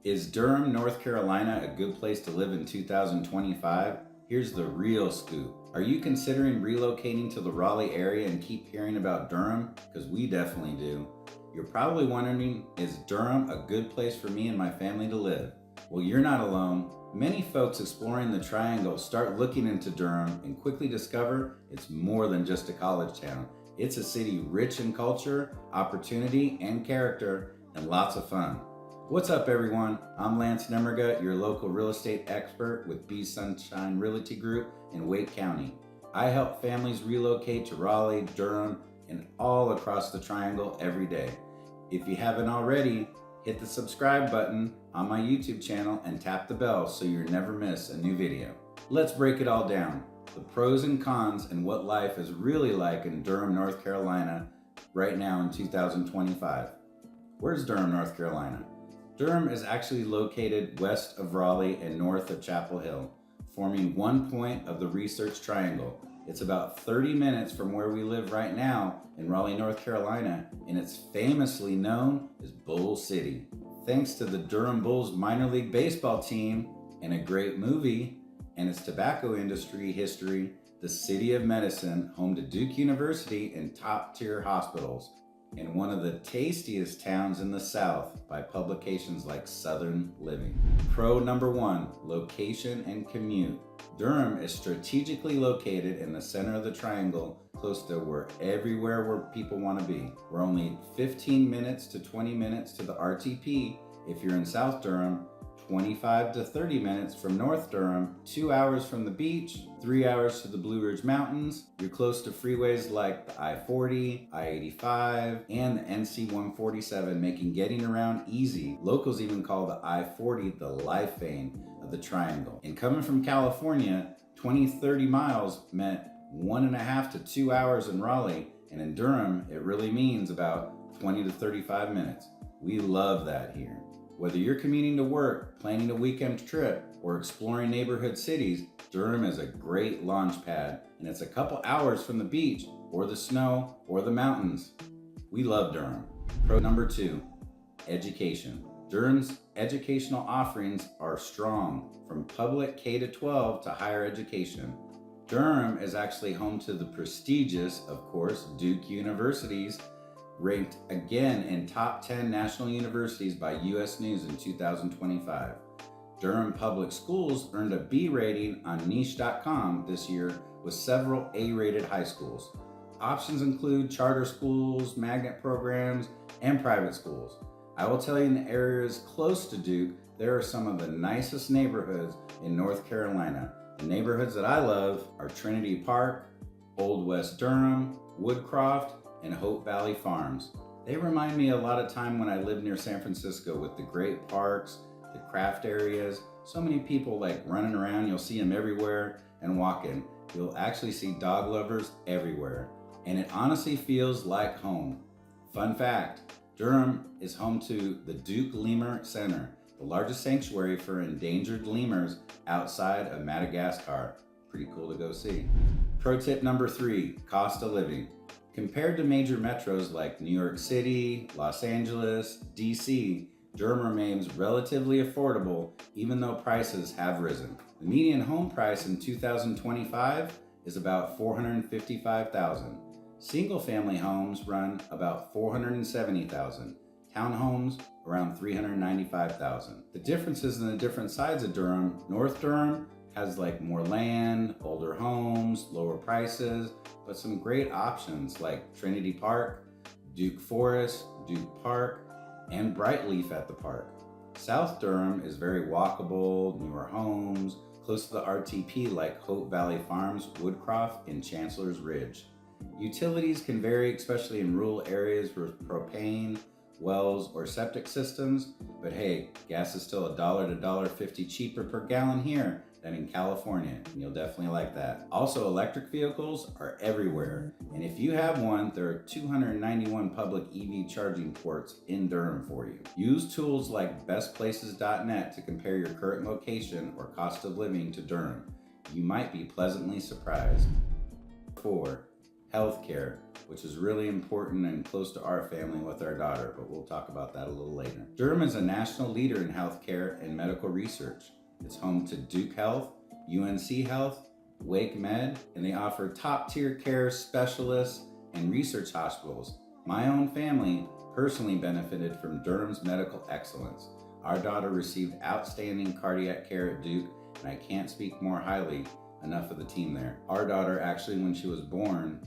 Is Durham, North Carolina a good place to live in 2025? Here's the real scoop. Are you considering relocating to the Raleigh area and keep hearing about Durham? Because we definitely do. You're probably wondering, is Durham a good place for me and my family to live? Well, you're not alone. Many folks exploring the Triangle start looking into Durham and quickly discover it's more than just a college town. It's a city rich in culture, opportunity, and character, and lots of fun. What's up, everyone? I'm Lance Nemergut, your local real estate expert with B Sunshine Realty Group in Wake County. I help families relocate to Raleigh, Durham, and all across the Triangle every day. If you haven't already, hit the subscribe button on my YouTube channel and tap the bell so you never miss a new video. Let's break it all down. The pros and cons and what life is really like in Durham, North Carolina right now in 2025. Where's Durham, North Carolina? Durham is actually located west of Raleigh and north of Chapel Hill, forming one point of the Research Triangle. It's about 30 minutes from where we live right now in Raleigh, North Carolina, and it's famously known as Bull City. Thanks to the Durham Bulls minor league baseball team and a great movie and its tobacco industry history, the City of Medicine, home to Duke University and top-tier hospitals, and one of the tastiest towns in the South by publications like Southern Living. Pro number one, location and commute. Durham is strategically located in the center of the Triangle, close to everywhere where people want to be. We're only 15 minutes to 20 minutes to the RTP if you're in South Durham, 25 to 30 minutes from North Durham, 2 hours from the beach, 3 hours to the Blue Ridge Mountains. You're close to freeways like the I-40, I-85, and the NC 147, making getting around easy. Locals even call the I-40 the life vein of the Triangle. And coming from California, 20-30 miles meant 1.5 to 2 hours in Raleigh, and in Durham, it really means about 20 to 35 minutes. We love that here. Whether you're commuting to work, planning a weekend trip, or exploring neighborhood cities, Durham is a great launch pad, and it's a couple hours from the beach, or the snow, or the mountains. We love Durham. Pro number two, education. Durham's educational offerings are strong, from public K-12 to higher education. Durham is actually home to the prestigious, of course, Duke University's, ranked again in top 10 national universities by US News in 2025. Durham Public Schools earned a B rating on niche.com this year with several A-rated high schools. Options include charter schools, magnet programs, and private schools. I will tell you, in the areas close to Duke, there are some of the nicest neighborhoods in North Carolina. The neighborhoods that I love are Trinity Park, Old West Durham, Woodcroft, and Hope Valley Farms. They remind me a lot of time when I lived near San Francisco with the great parks, the craft areas, so many people like running around. You'll see them everywhere and walking. You'll actually see dog lovers everywhere. And it honestly feels like home. Fun fact, Durham is home to the Duke Lemur Center, the largest sanctuary for endangered lemurs outside of Madagascar. Pretty cool to go see. Pro tip number three, cost of living. Compared to major metros like New York City, Los Angeles, DC, Durham remains relatively affordable even though prices have risen. The median home price in 2025 is about $455,000. Single-family homes run about $470,000. Townhomes around $395,000. The differences in the different sides of Durham: North Durham has like more land, older homes, lower prices, but some great options like Trinity Park, Duke Forest, Duke Park, and Brightleaf at the park. South Durham is very walkable, newer homes, close to the RTP like Hope Valley Farms, Woodcroft, and Chancellor's Ridge. Utilities can vary, especially in rural areas with propane, wells, or septic systems, but hey, gas is still $1 to $1.50 cheaper per gallon here than in California, and you'll definitely like that. Also, electric vehicles are everywhere, and if you have one, there are 291 public EV charging ports in Durham for you. Use tools like bestplaces.net to compare your current location or cost of living to Durham. You might be pleasantly surprised. 4. Healthcare, which is really important and close to our family with our daughter, but we'll talk about that a little later. Durham is a national leader in healthcare and medical research. It's home to Duke Health, UNC Health, Wake Med, and they offer top-tier care specialists and research hospitals. My own family personally benefited from Durham's medical excellence. Our daughter received outstanding cardiac care at Duke, and I can't speak more highly enough of the team there. Our daughter actually, when she was born,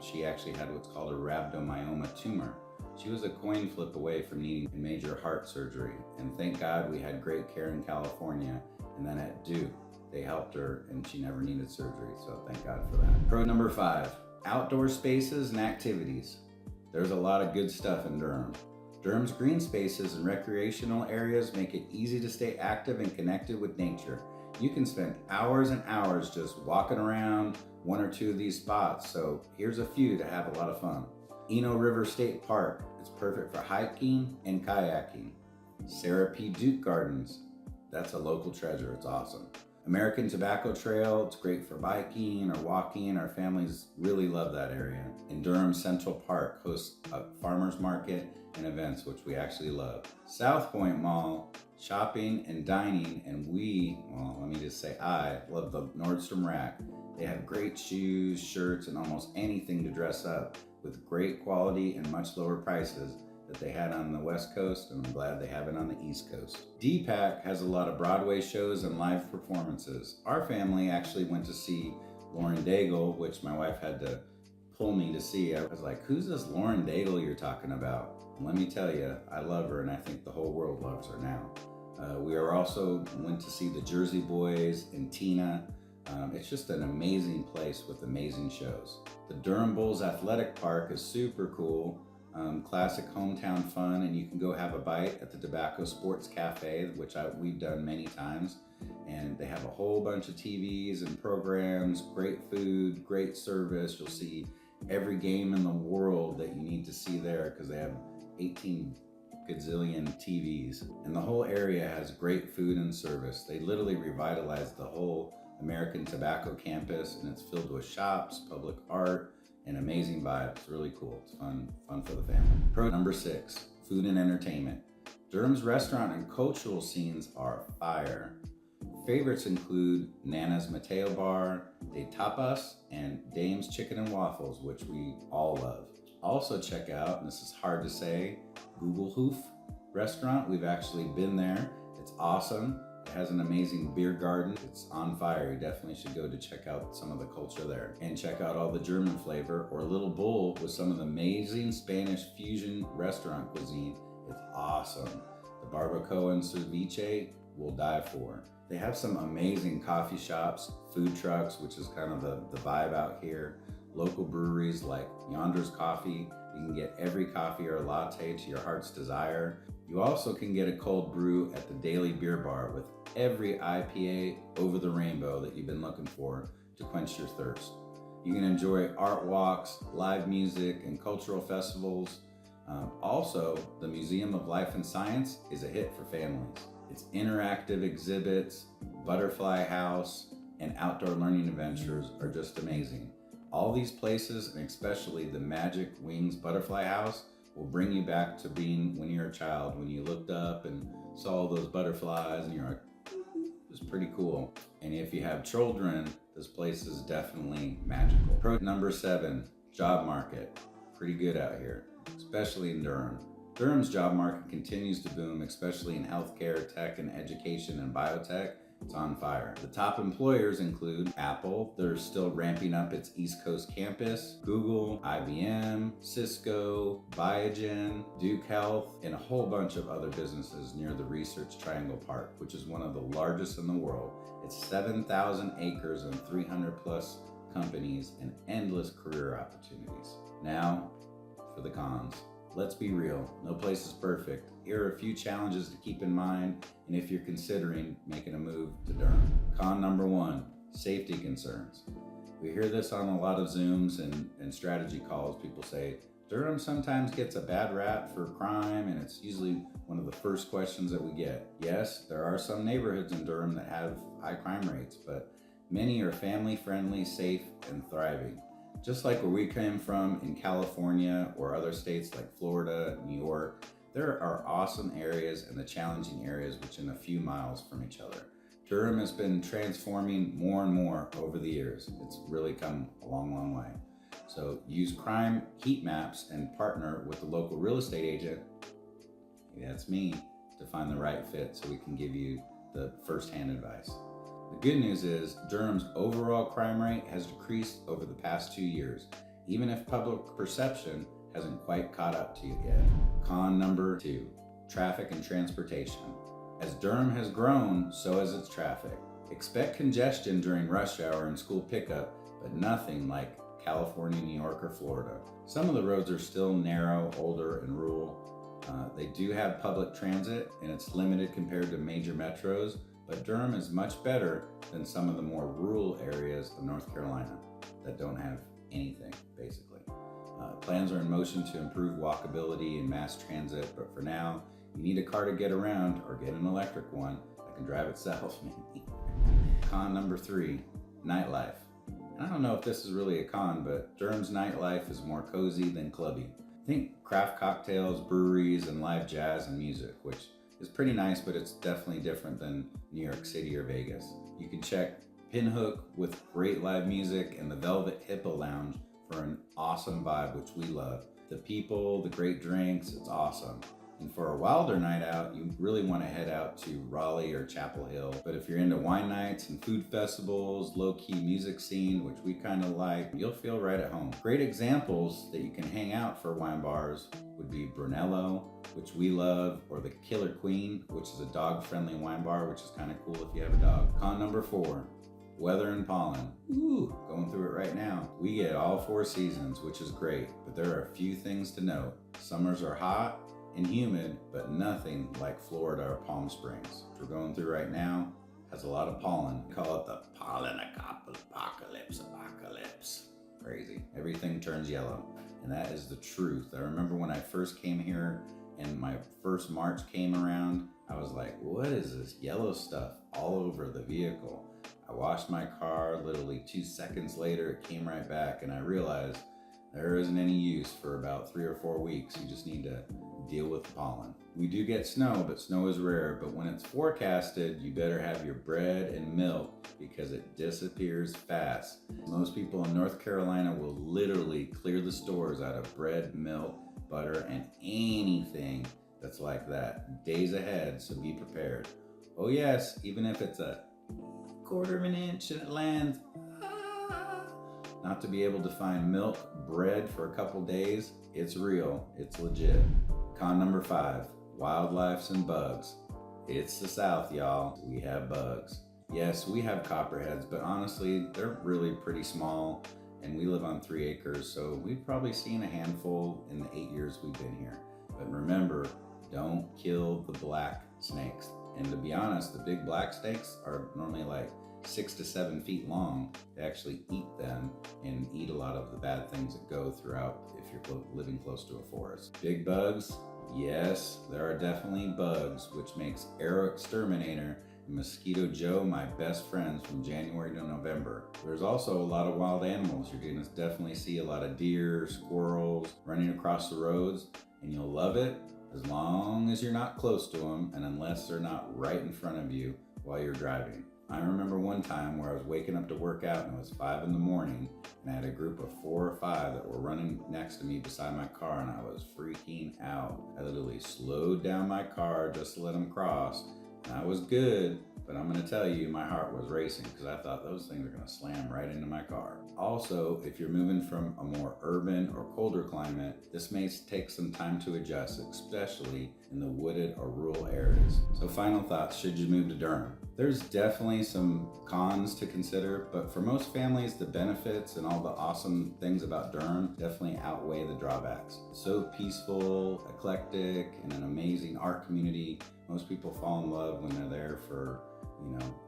she actually had what's called a rhabdomyoma tumor. She was a coin flip away from needing major heart surgery, and thank God we had great care in California, and then at Duke, they helped her and she never needed surgery, so thank God for that. Pro number 5, outdoor spaces and activities. There's a lot of good stuff in Durham. Durham's green spaces and recreational areas make it easy to stay active and connected with nature. You can spend hours and hours just walking around one or two of these spots, so here's a few to have a lot of fun. Eno River State Park, it's perfect for hiking and kayaking. Sarah P. Duke Gardens, that's a local treasure, it's awesome. American Tobacco Trail, it's great for biking or walking. Our families really love that area. And Durham Central Park hosts a farmer's market and events, which we actually love. South Point Mall, shopping and dining, and I love the Nordstrom Rack. They have great shoes, shirts, and almost anything to dress up with great quality and much lower prices that they had on the West Coast, and I'm glad they have it on the East Coast. DPAC has a lot of Broadway shows and live performances. Our family actually went to see Lauren Daigle, which my wife had to pull me to see. I was like, who's this Lauren Daigle you're talking about? And let me tell you, I love her, and I think the whole world loves her now. We also went to see the Jersey Boys and Tina. It's just an amazing place with amazing shows. The Durham Bulls Athletic Park is super cool. Classic hometown fun, and you can go have a bite at the Tobacco Sports Cafe, which we've done many times. And they have a whole bunch of TVs and programs, great food, great service. You'll see every game in the world that you need to see there because they have 18 gazillion TVs. And the whole area has great food and service. They literally revitalized the whole American Tobacco campus, and it's filled with shops, public art, and amazing vibes. It's really cool. It's fun for the family. Pro number 6, food and entertainment. Durham's restaurant and cultural scenes are fire. Favorites include Nana's Mateo Bar, De Tapas, and Dame's Chicken and Waffles, which we all love. Also check out, and this is hard to say, Google Hoof restaurant. We've actually been there. It's awesome. It has an amazing beer garden. It's on fire. You definitely should go to check out some of the culture there. And check out all the German flavor, or Little Bull with some of the amazing Spanish fusion restaurant cuisine. It's awesome. The barbacoa and ceviche will die for. They have some amazing coffee shops, food trucks, which is kind of the vibe out here. Local breweries like Yonder's Coffee. You can get every coffee or latte to your heart's desire. You also can get a cold brew at the Daily Beer Bar with every IPA over the rainbow that you've been looking for to quench your thirst. You can enjoy art walks, live music, and cultural festivals. Also, the Museum of Life and Science is a hit for families. Its interactive exhibits, butterfly house, and outdoor learning adventures are just amazing. All these places, and especially the Magic Wings Butterfly House, will bring you back to being when you're a child, when you looked up and saw all those butterflies and you're like, it's pretty cool. And if you have children, this place is definitely magical. Pro number 7, job market. Pretty good out here, especially in Durham. Durham's job market continues to boom, especially in healthcare, tech, and education and biotech. It's on fire. The top employers include Apple, they're still ramping up its East Coast campus, Google, IBM, Cisco, Biogen, Duke Health, and a whole bunch of other businesses near the Research Triangle Park, which is one of the largest in the world. It's 7,000 acres and 300 plus companies and endless career opportunities. Now, for the cons. Let's be real, no place is perfect. Here are a few challenges to keep in mind, and if you're considering making a move to Durham. Con number 1, safety concerns. We hear this on a lot of Zooms and strategy calls. People say, Durham sometimes gets a bad rap for crime, and it's usually one of the first questions that we get. Yes, there are some neighborhoods in Durham that have high crime rates, but many are family friendly, safe, and thriving. Just like where we came from in California or other states like Florida, New York, there are awesome areas and the challenging areas within a few miles from each other. Durham has been transforming more and more over the years. It's really come a long, long way. So use crime heat maps and partner with the local real estate agent, that's me, to find the right fit so we can give you the first-hand advice. The good news is Durham's overall crime rate has decreased over the past 2 years, even if public perception hasn't quite caught up to it yet. Con number 2, traffic and transportation. As Durham has grown, so has its traffic. Expect congestion during rush hour and school pickup, but nothing like California, New York, or Florida. Some of the roads are still narrow, older, and rural. They do have public transit, and it's limited compared to major metros, but Durham is much better than some of the more rural areas of North Carolina that don't have anything, basically. Plans are in motion to improve walkability and mass transit, but for now, you need a car to get around or get an electric one that can drive itself, maybe. Con number 3, nightlife. I don't know if this is really a con, but Durham's nightlife is more cozy than clubby. Think craft cocktails, breweries, and live jazz and music, which is pretty nice, but it's definitely different than New York City or Vegas. You can check Pinhook with great live music and the Velvet Hippo Lounge for an awesome vibe, which we love. The people, the great drinks, it's awesome. And for a wilder night out, you really want to head out to Raleigh or Chapel Hill. But if you're into wine nights and food festivals, low-key music scene, which we kind of like, you'll feel right at home. Great examples that you can hang out for wine bars would be Brunello, which we love, or the Killer Queen, which is a dog-friendly wine bar, which is kind of cool if you have a dog. Con number 4, weather and pollen. Ooh, going through it right now. We get all 4 seasons, which is great, but there are a few things to note. Summers are hot and humid, but nothing like Florida or Palm Springs, which we're going through right now, has a lot of pollen. We call it the pollen apocalypse. Crazy. Everything turns yellow, and that is the truth. I remember when I first came here and my first March came around, I was like, what is this yellow stuff all over the vehicle? I washed my car, literally 2 seconds later, it came right back, and I realized there isn't any use for about 3 or 4 weeks. You just need to deal with pollen. We do get snow, but snow is rare. But when it's forecasted, you better have your bread and milk because it disappears fast. Most people in North Carolina will literally clear the stores out of bread, milk, butter, and anything that's like that days ahead, so be prepared. Oh yes, even if it's a 1/4 of an inch and it lands, not to be able to find milk, bread for a couple days, it's real, it's legit. Con number 5, wildlife and bugs. It's the South, y'all. We have bugs. Yes, we have copperheads, but honestly, they're really pretty small, and we live on 3 acres, so we've probably seen a handful in the 8 years we've been here. But remember, don't kill the black snakes. And to be honest, the big black snakes are normally like 6 to 7 feet long. They actually eat them and eat a lot of the bad things that go throughout if you're living close to a forest. Big bugs, yes, there are definitely bugs, which makes Arrow Exterminator and Mosquito Joe my best friends from January to November. There's also a lot of wild animals. You're gonna definitely see a lot of deer, squirrels running across the roads, and you'll love it as long as you're not close to them and unless they're not right in front of you while you're driving. I remember one time where I was waking up to work out and it was 5 in the morning and I had a group of 4 or 5 that were running next to me beside my car and I was freaking out. I literally slowed down my car just to let them cross and I was good, but I'm gonna tell you my heart was racing because I thought those things are gonna slam right into my car. Also, if you're moving from a more urban or colder climate, this may take some time to adjust, especially in the wooded or rural areas. So final thoughts, should you move to Durham? There's definitely some cons to consider, but for most families, the benefits and all the awesome things about Durham definitely outweigh the drawbacks. It's so peaceful, eclectic, and an amazing art community. Most people fall in love when they're there for,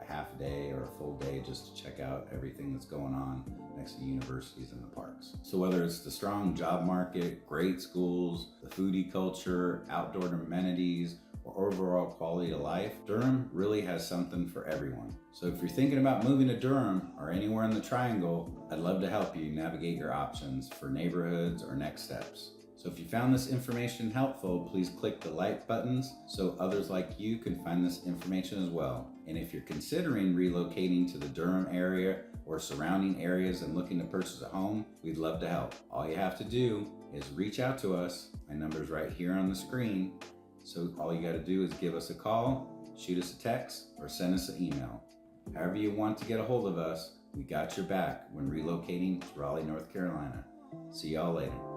a half day or a full day just to check out everything that's going on next to universities and the parks. So whether it's the strong job market, great schools, the foodie culture, outdoor amenities, or overall quality of life, Durham really has something for everyone. So if you're thinking about moving to Durham or anywhere in the Triangle, I'd love to help you navigate your options for neighborhoods or next steps. So if you found this information helpful, please click the like buttons so others like you can find this information as well. And if you're considering relocating to the Durham area or surrounding areas and looking to purchase a home, we'd love to help. All you have to do is reach out to us. My number's right here on the screen. So all you got to do is give us a call, shoot us a text, or send us an email. However you want to get a hold of us, we got your back when relocating to Raleigh, North Carolina. See y'all later.